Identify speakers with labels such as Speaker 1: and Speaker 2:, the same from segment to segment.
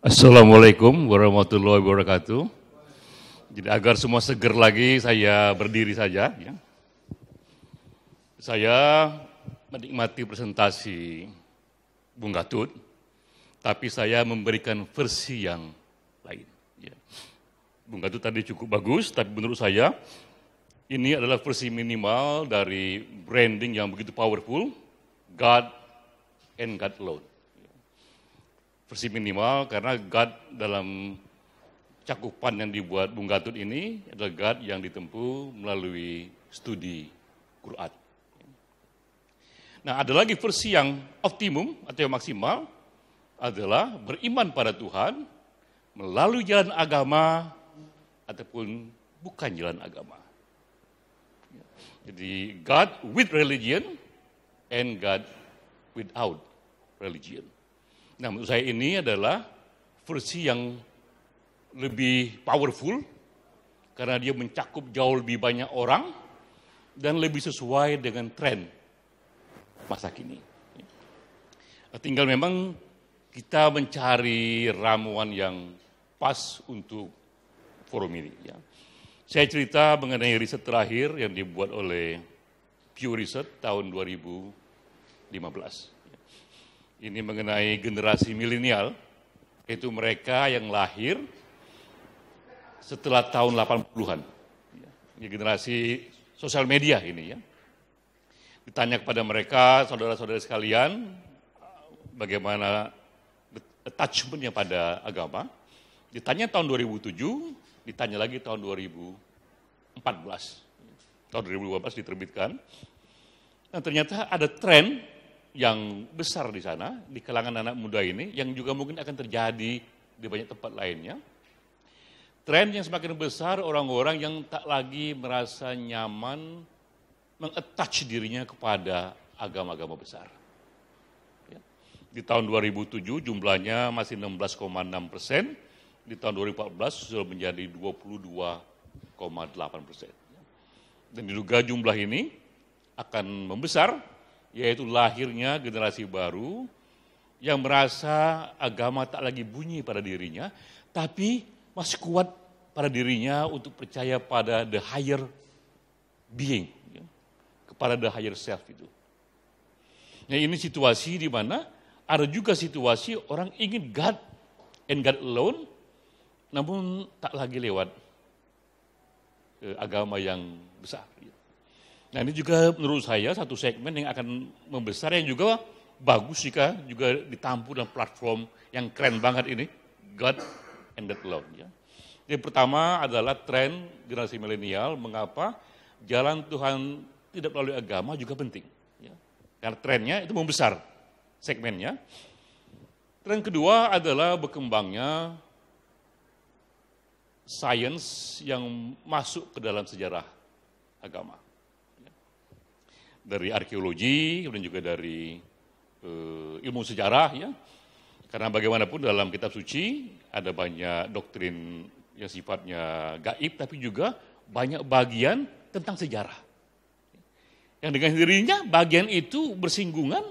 Speaker 1: Assalamualaikum warahmatullahi wabarakatuh. Jadi agar semua seger lagi, saya berdiri saja. Ya. Saya menikmati presentasi Bung Gatut, tapi saya memberikan versi yang lain. Ya. Bung Gatut tadi cukup bagus, tapi menurut saya ini adalah versi minimal dari branding yang begitu powerful, God and God alone. Versi minimal karena God dalam cakupan yang dibuat Bung Gatut ini adalah God yang ditempuh melalui studi Quran. Nah, ada lagi versi yang optimum atau yang maksimal adalah beriman pada Tuhan melalui jalan agama ataupun bukan jalan agama. Jadi God with religion and God without religion. Nah, menurut saya ini adalah versi yang lebih powerful karena dia mencakup jauh lebih banyak orang dan lebih sesuai dengan tren masa kini. Tinggal memang kita mencari ramuan yang pas untuk forum ini. Ya. Saya cerita mengenai riset terakhir yang dibuat oleh Pew Research tahun 2015. Ini mengenai generasi milenial, yaitu mereka yang lahir setelah tahun 80-an. Ini generasi sosial media ini ya. Ditanya kepada mereka, saudara-saudara sekalian, bagaimana attachment-nya pada agama. Ditanya tahun 2007, ditanya lagi tahun 2014. Tahun 2014 diterbitkan. Nah, ternyata ada tren yang besar di sana, di kalangan anak muda ini, yang juga mungkin akan terjadi di banyak tempat lainnya. Tren yang semakin besar, orang-orang yang tak lagi merasa nyaman meng-attach dirinya kepada agama-agama besar. Ya. Di tahun 2007 jumlahnya masih 16,6%, di tahun 2014 sudah menjadi 22,8%. Dan diduga jumlah ini akan membesar, yaitu lahirnya generasi baru yang merasa agama tak lagi bunyi pada dirinya, tapi masih kuat pada dirinya untuk percaya pada the higher being, ya, kepada the higher self itu. Nah, ini situasi di mana ada juga situasi orang ingin God and God alone, namun tak lagi lewat agama yang besar. Ya. Nah, ini juga menurut saya satu segmen yang akan membesar yang juga bagus jika juga ditampung dalam platform yang keren banget ini, God and God alone. Ya. Yang pertama adalah tren generasi milenial, mengapa jalan Tuhan tidak melalui agama juga penting. Ya. Karena trennya itu membesar segmennya. Tren kedua adalah berkembangnya sains yang masuk ke dalam sejarah agama. Dari arkeologi, kemudian juga dari ilmu sejarah, ya. Karena bagaimanapun dalam kitab suci ada banyak doktrin yang sifatnya gaib, tapi juga banyak bagian tentang sejarah. Yang dengan dirinya bagian itu bersinggungan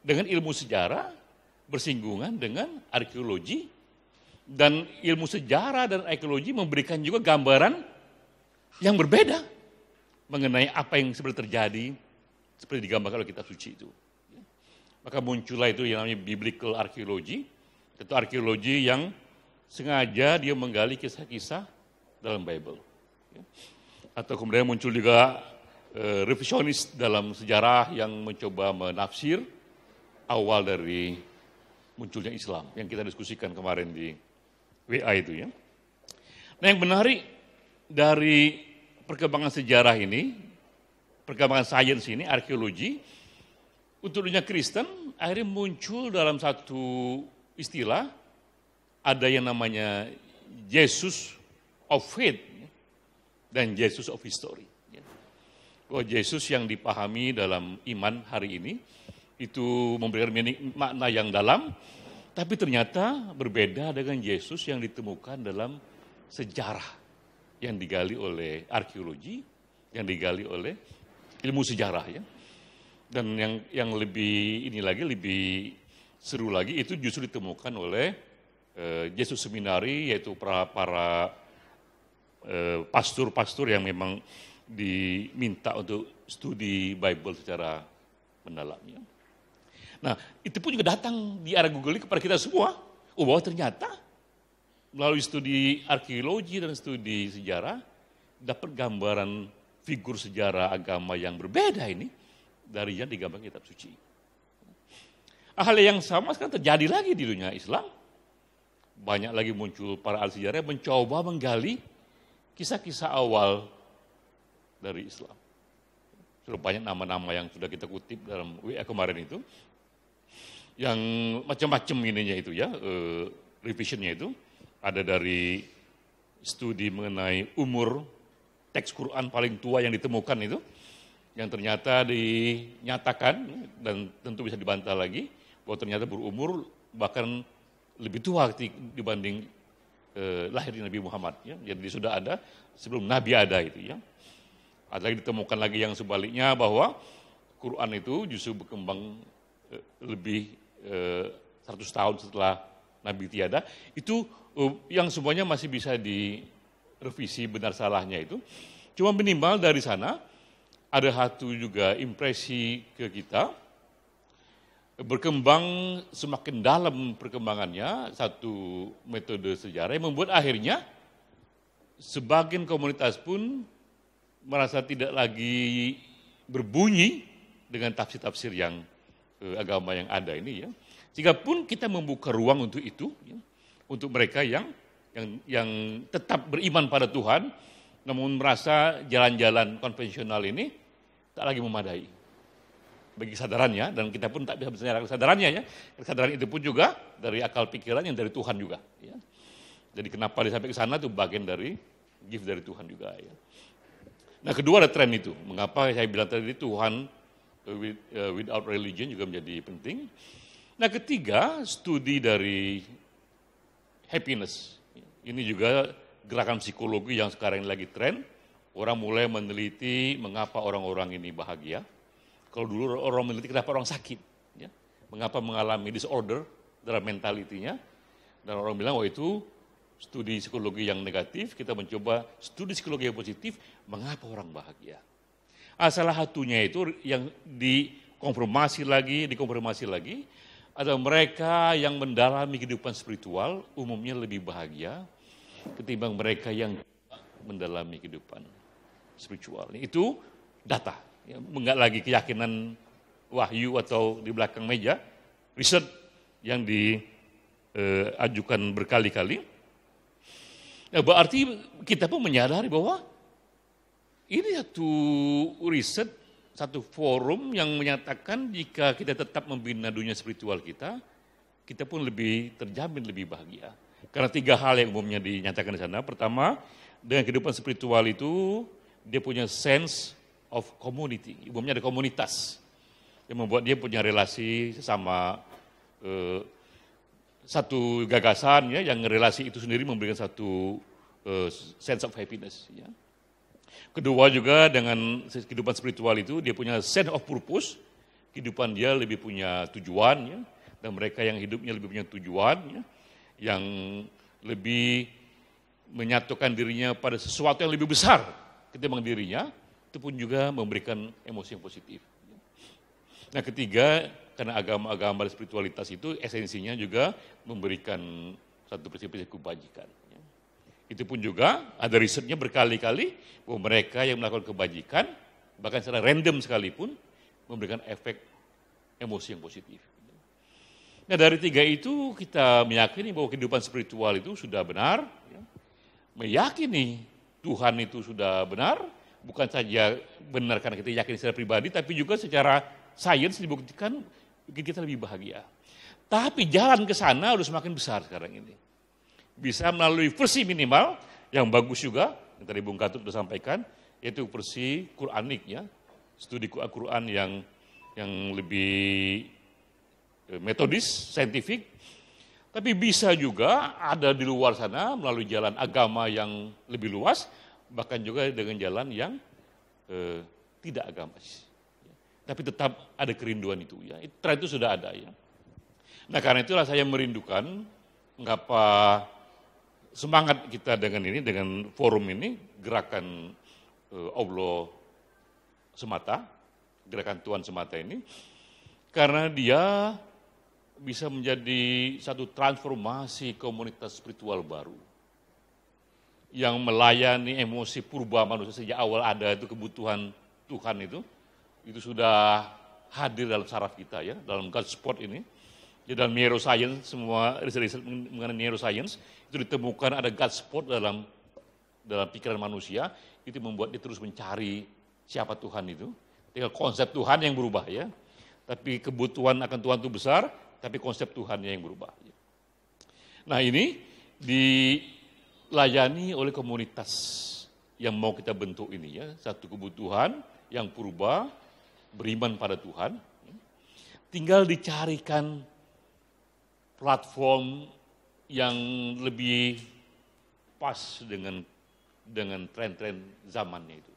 Speaker 1: dengan ilmu sejarah, bersinggungan dengan arkeologi, dan ilmu sejarah dan arkeologi memberikan juga gambaran yang berbeda mengenai apa yang sebenarnya terjadi seperti digambarkan oleh kitab suci itu. Maka muncullah itu yang namanya biblical archaeology, itu arkeologi yang sengaja dia menggali kisah-kisah dalam Bible. Atau kemudian muncul juga revisionis dalam sejarah yang mencoba menafsir awal dari munculnya Islam, yang kita diskusikan kemarin di WA itu ya. Nah, yang menarik dari perkembangan sejarah ini, perkembangan sains ini, arkeologi, untuk dunia Kristen akhirnya muncul dalam satu istilah, ada yang namanya Jesus of Faith dan Jesus of History. Bahwa Yesus yang dipahami dalam iman hari ini, itu memberikan makna yang dalam, tapi ternyata berbeda dengan Yesus yang ditemukan dalam sejarah yang digali oleh arkeologi, yang digali oleh ilmu sejarah ya. Dan yang lebih ini lagi, lebih seru lagi itu justru ditemukan oleh Jesus Seminari, yaitu para pastor-pastor yang memang diminta untuk studi Bible secara mendalam. Ya. Nah, itu pun juga datang di era Google ini kepada kita semua. Oh, bahwa ternyata melalui studi arkeologi dan studi sejarah dapat gambaran figur sejarah agama yang berbeda ini dari yang digambarkan kitab suci. Hal yang sama sekarang terjadi lagi di dunia Islam. Banyak lagi muncul para ahli sejarah yang mencoba menggali kisah-kisah awal dari Islam. Sudah banyak nama-nama yang sudah kita kutip dalam WA kemarin itu, yang macam-macam ininya itu ya, revisionnya itu, ada dari studi mengenai umur teks Quran paling tua yang ditemukan itu, yang ternyata dinyatakan dan tentu bisa dibantah lagi, bahwa ternyata berumur bahkan lebih tua dibanding lahirnya Nabi Muhammad. Ya. Jadi sudah ada sebelum Nabi ada itu ya. Ada lagi ditemukan lagi yang sebaliknya bahwa Quran itu justru berkembang lebih 100 tahun setelah Nabi tiada. Itu yang semuanya masih bisa direvisi benar salahnya itu. Cuma minimal dari sana ada satu juga impresi ke kita, berkembang semakin dalam perkembangannya satu metode sejarah yang membuat akhirnya sebagian komunitas pun merasa tidak lagi berbunyi dengan tafsir-tafsir yang agama yang ada ini ya. Sehingga pun kita membuka ruang untuk itu ya, untuk mereka yang tetap beriman pada Tuhan namun merasa jalan-jalan konvensional ini tak lagi memadai bagi kesadarannya, dan kita pun tak bisa menyalahkan kesadarannya ya. Kesadaran itu pun juga dari akal pikiran yang dari Tuhan juga ya. Jadi kenapa dia sampai ke sana itu bagian dari gift dari Tuhan juga ya. Nah, kedua ada tren itu. Mengapa saya bilang tadi Tuhan without religion juga menjadi penting. Nah, ketiga, studi dari happiness. Ini juga gerakan psikologi yang sekarang lagi tren. Orang mulai meneliti mengapa orang-orang ini bahagia. Kalau dulu orang meneliti kenapa orang sakit. Ya. Mengapa mengalami disorder dalam mentalitinya. Dan orang bilang, oh itu studi psikologi yang negatif, kita mencoba studi psikologi yang positif, mengapa orang bahagia. Salah satunya itu yang dikonfirmasi lagi, ada mereka yang mendalami kehidupan spiritual, umumnya lebih bahagia ketimbang mereka yang mendalami kehidupan spiritual. Itu data, ya, enggak lagi keyakinan wahyu atau di belakang meja, riset yang diajukan berkali-kali. Nah, berarti kita pun menyadari bahwa ini satu riset, satu forum yang menyatakan jika kita tetap membina dunia spiritual kita pun lebih terjamin, lebih bahagia. Karena tiga hal yang umumnya dinyatakan di sana. Pertama, dengan kehidupan spiritual itu, dia punya sense of community. Umumnya ada komunitas yang membuat dia punya relasi sesama satu gagasan ya, yang relasi itu sendiri memberikan satu sense of happiness ya. Kedua juga dengan kehidupan spiritual itu dia punya sense of purpose, kehidupan dia lebih punya tujuan ya, dan mereka yang hidupnya lebih punya tujuan ya, yang lebih menyatukan dirinya pada sesuatu yang lebih besar ketimbang dirinya, itu pun juga memberikan emosi yang positif. Nah, ketiga, karena agama-agama dan spiritualitas itu esensinya juga memberikan satu prinsip-prinsip kebajikan. Itu pun juga ada risetnya berkali-kali bahwa mereka yang melakukan kebajikan, bahkan secara random sekalipun, memberikan efek emosi yang positif. Nah, dari tiga itu kita meyakini bahwa kehidupan spiritual itu sudah benar, meyakini Tuhan itu sudah benar, bukan saja benar karena kita yakin secara pribadi, tapi juga secara sains dibuktikan bikin kita lebih bahagia. Tapi jalan ke sana harus semakin besar sekarang ini. Bisa melalui versi minimal yang bagus juga, yang tadi Bung Katut sudah sampaikan, yaitu versi Quranik ya, studi Al-Quran yang lebih metodis, saintifik. Tapi bisa juga ada di luar sana melalui jalan agama yang lebih luas, bahkan juga dengan jalan yang tidak agamis. Tapi tetap ada kerinduan itu ya. Tren itu sudah ada ya. Nah, karena itulah saya merindukan mengapa semangat kita dengan ini, dengan forum ini, gerakan Allah semata, gerakan Tuhan semata ini, karena dia bisa menjadi satu transformasi komunitas spiritual baru yang melayani emosi purba manusia sejak awal ada itu kebutuhan Tuhan itu sudah hadir dalam saraf kita ya, dalam God spot ini. Di dalam neuroscience, semua riset mengenai neuroscience itu ditemukan ada God spot dalam pikiran manusia, itu membuat dia terus mencari siapa Tuhan itu. Tinggal konsep Tuhan yang berubah ya. Tapi kebutuhan akan Tuhan itu besar, tapi konsep Tuhannya yang berubah. Nah ini dilayani oleh komunitas yang mau kita bentuk ini ya, satu kebutuhan yang purba, beriman pada Tuhan. Tinggal dicarikan platform yang lebih pas dengan tren-tren zamannya itu.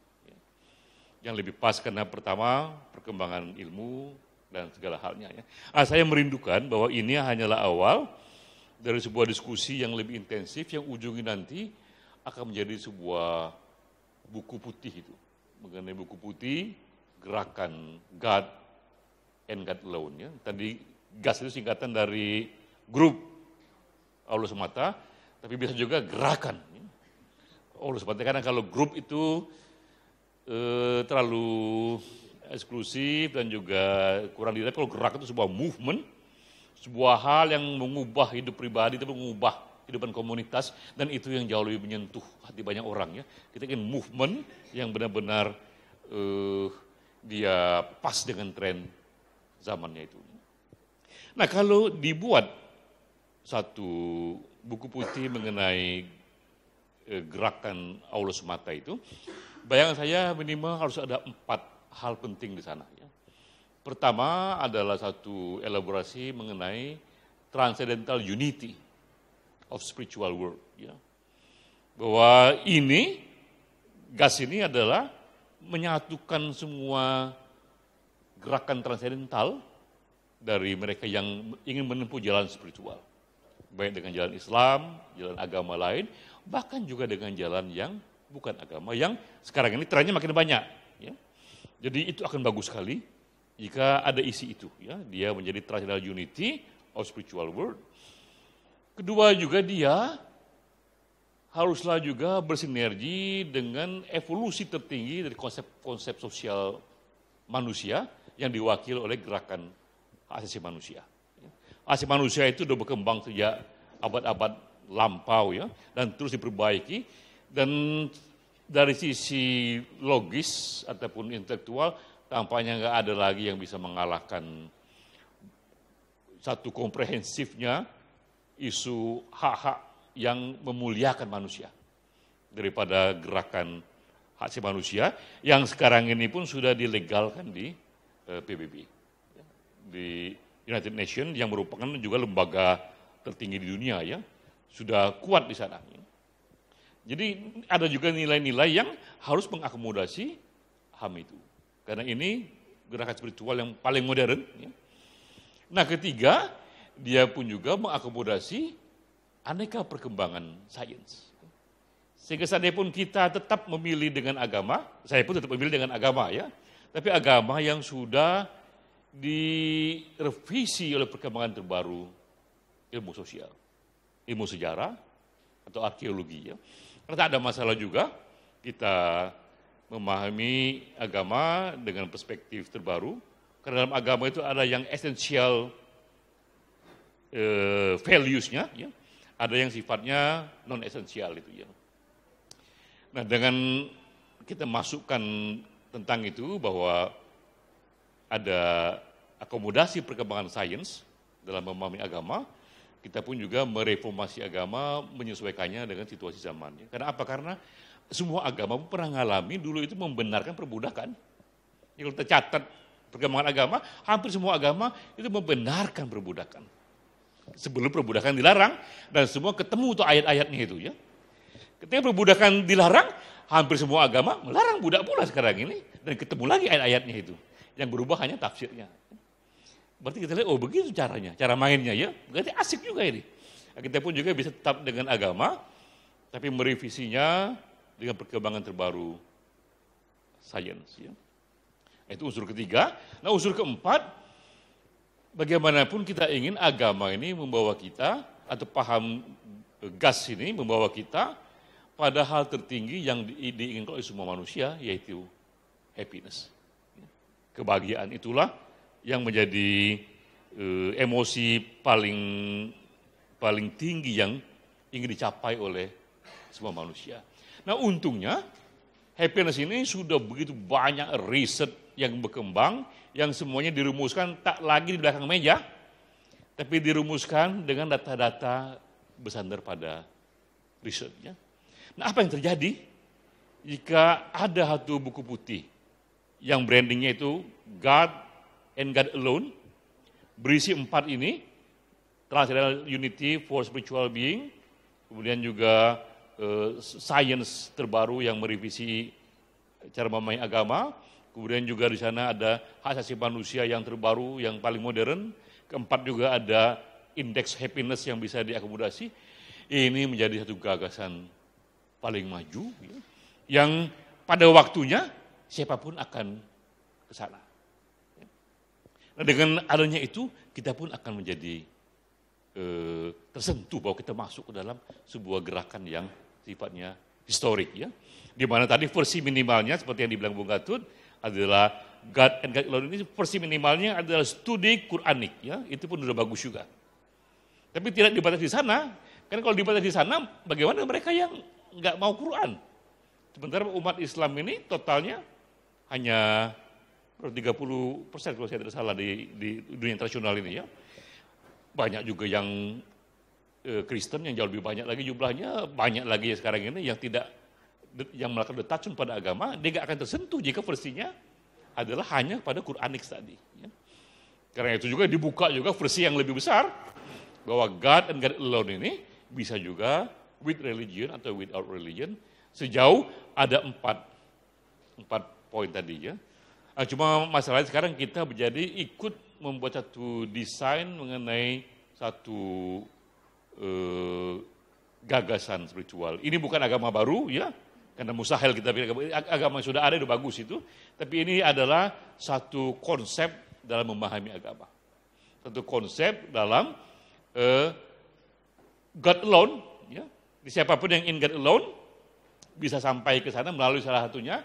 Speaker 1: Yang lebih pas karena pertama perkembangan ilmu dan segala halnya. Ya. Saya merindukan bahwa ini hanyalah awal dari sebuah diskusi yang lebih intensif yang ujungnya nanti akan menjadi sebuah buku putih itu. Mengenai buku putih, gerakan God and God Alone. Ya. Tadi GAS itu singkatan dari grup Allah semata, tapi bisa juga gerakan. Allah semata, karena kalau grup itu terlalu eksklusif dan juga kurang dilihat. Kalau gerakan itu sebuah movement, sebuah hal yang mengubah hidup pribadi, itu mengubah kehidupan komunitas, dan itu yang jauh lebih menyentuh hati banyak orang. Ya. Kita ingin movement yang benar-benar dia pas dengan tren zamannya itu. Nah kalau dibuat satu buku putih mengenai gerakan Allah semata itu, bayangan saya minimal harus ada 4 hal penting di sana. Ya. Pertama adalah satu elaborasi mengenai transcendental unity of spiritual world. Ya. Bahwa ini, GAS ini adalah menyatukan semua gerakan transendental dari mereka yang ingin menempuh jalan spiritual. Baik dengan jalan Islam, jalan agama lain, bahkan juga dengan jalan yang bukan agama, yang sekarang ini trennya makin banyak. Ya. Jadi itu akan bagus sekali jika ada isi itu. Ya. Dia menjadi transcendental unity of spiritual world. Kedua juga dia haruslah juga bersinergi dengan evolusi tertinggi dari konsep sosial manusia yang diwakili oleh gerakan hak asasi manusia. Asasi manusia itu sudah berkembang sejak abad-abad lampau ya, dan terus diperbaiki, dan dari sisi logis ataupun intelektual tampaknya nggak ada lagi yang bisa mengalahkan satu komprehensifnya isu hak-hak yang memuliakan manusia daripada gerakan hak asasi manusia yang sekarang ini pun sudah dilegalkan di PBB, di United Nations yang merupakan juga lembaga tertinggi di dunia ya, sudah kuat di sana. Jadi ada juga nilai-nilai yang harus mengakomodasi HAM itu. Karena ini gerakan spiritual yang paling modern. Ya. Nah ketiga, dia pun juga mengakomodasi aneka perkembangan sains. Sehingga seandainya pun kita tetap memilih dengan agama, saya pun tetap memilih dengan agama ya, tapi agama yang sudah direvisi oleh perkembangan terbaru ilmu sosial, ilmu sejarah atau arkeologi ya. Karena tak ada masalah juga kita memahami agama dengan perspektif terbaru, karena dalam agama itu ada yang esensial values-nya ya, ada yang sifatnya non esensial itu ya. Nah, dengan kita masukkan tentang itu bahwa ada akomodasi perkembangan sains dalam memahami agama, kita pun juga mereformasi agama menyesuaikannya dengan situasi zamannya. Karena apa? Karena semua agama pun pernah mengalami dulu itu membenarkan perbudakan. Kalau kita catat perkembangan agama, hampir semua agama itu membenarkan perbudakan. Sebelum perbudakan dilarang, dan semua ketemu tuh ayat-ayatnya itu ya. Ketika perbudakan dilarang, hampir semua agama melarang budak pula sekarang ini, dan ketemu lagi ayat-ayatnya itu. Yang berubah hanya tafsirnya. Berarti kita lihat, oh begitu caranya, cara mainnya ya, berarti asik juga ini. Kita pun juga bisa tetap dengan agama, tapi merevisinya dengan perkembangan terbaru sains. Ya. Itu unsur ketiga. Nah unsur keempat, bagaimanapun kita ingin agama ini membawa kita, atau paham gas ini membawa kita pada hal tertinggi yang diinginkan oleh semua manusia, yaitu happiness. Kebahagiaan itulah yang menjadi emosi paling tinggi yang ingin dicapai oleh semua manusia. Nah untungnya happiness ini sudah begitu banyak riset yang berkembang, yang semuanya dirumuskan tak lagi di belakang meja, tapi dirumuskan dengan data-data bersandar pada risetnya. Nah apa yang terjadi jika ada satu buku putih yang brandingnya itu God and God Alone, berisi 4 ini, Transcendental Unity for Spiritual Being, kemudian juga sains terbaru yang merevisi cara memahami agama, kemudian juga di sana ada hak asasi manusia yang terbaru, yang paling modern, keempat juga ada indeks happiness yang bisa diakomodasi. Ini menjadi satu gagasan paling maju, yang pada waktunya siapapun akan ke sana. Nah, dengan adanya itu, kita pun akan menjadi tersentuh bahwa kita masuk ke dalam sebuah gerakan yang sifatnya historik. Ya. Di mana tadi versi minimalnya, seperti yang dibilang Bung Gatut, adalah God and God Alone ini versi minimalnya adalah studi Quranik. Ya. Itu pun sudah bagus juga. Tapi tidak dibatasi di sana, kan kalau dibatasi di sana, bagaimana mereka yang nggak mau Quran? Sementara umat Islam ini totalnya hanya 30% kalau saya tidak salah di dunia internasional ini ya. Banyak juga yang Kristen yang jauh lebih banyak lagi jumlahnya, banyak lagi ya sekarang ini yang melakukan detachment pada agama, dia nggak akan tersentuh jika versinya adalah hanya pada Quranik tadi. Ya. Karena itu juga dibuka juga versi yang lebih besar, bahwa God and God Alone ini bisa juga with religion atau without religion, sejauh ada empat poin tadi ya. Cuma masalahnya sekarang kita menjadi ikut membuat satu desain mengenai satu gagasan spiritual. Ini bukan agama baru ya, karena mustahil kita pilih agama yang sudah ada itu bagus itu. Tapi ini adalah satu konsep dalam memahami agama. Satu konsep dalam God alone, ya. Siapapun yang in God alone bisa sampai ke sana melalui salah satunya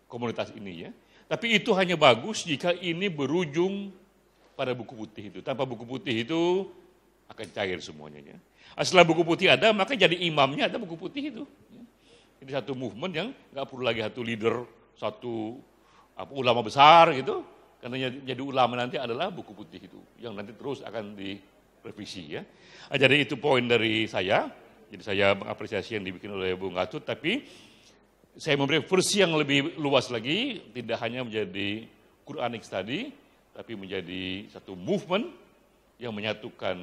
Speaker 1: komunitas ini ya. Tapi itu hanya bagus jika ini berujung pada buku putih itu. Tanpa buku putih itu akan cair semuanya. Ya. Setelah buku putih ada, maka jadi imamnya ada buku putih itu. Ya. Jadi satu movement yang nggak perlu lagi satu leader, satu ulama besar gitu. Karena jadi ulama nanti adalah buku putih itu, yang nanti terus akan direvisi. Ya. Jadi itu poin dari saya. Jadi saya mengapresiasi yang dibikin oleh Bung Gatut, tapi saya memberi versi yang lebih luas lagi, tidak hanya menjadi Quranic study, tapi menjadi satu movement yang menyatukan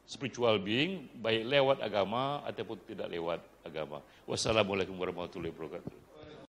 Speaker 1: spiritual being, baik lewat agama ataupun tidak lewat agama. Wassalamualaikum warahmatullahi wabarakatuh.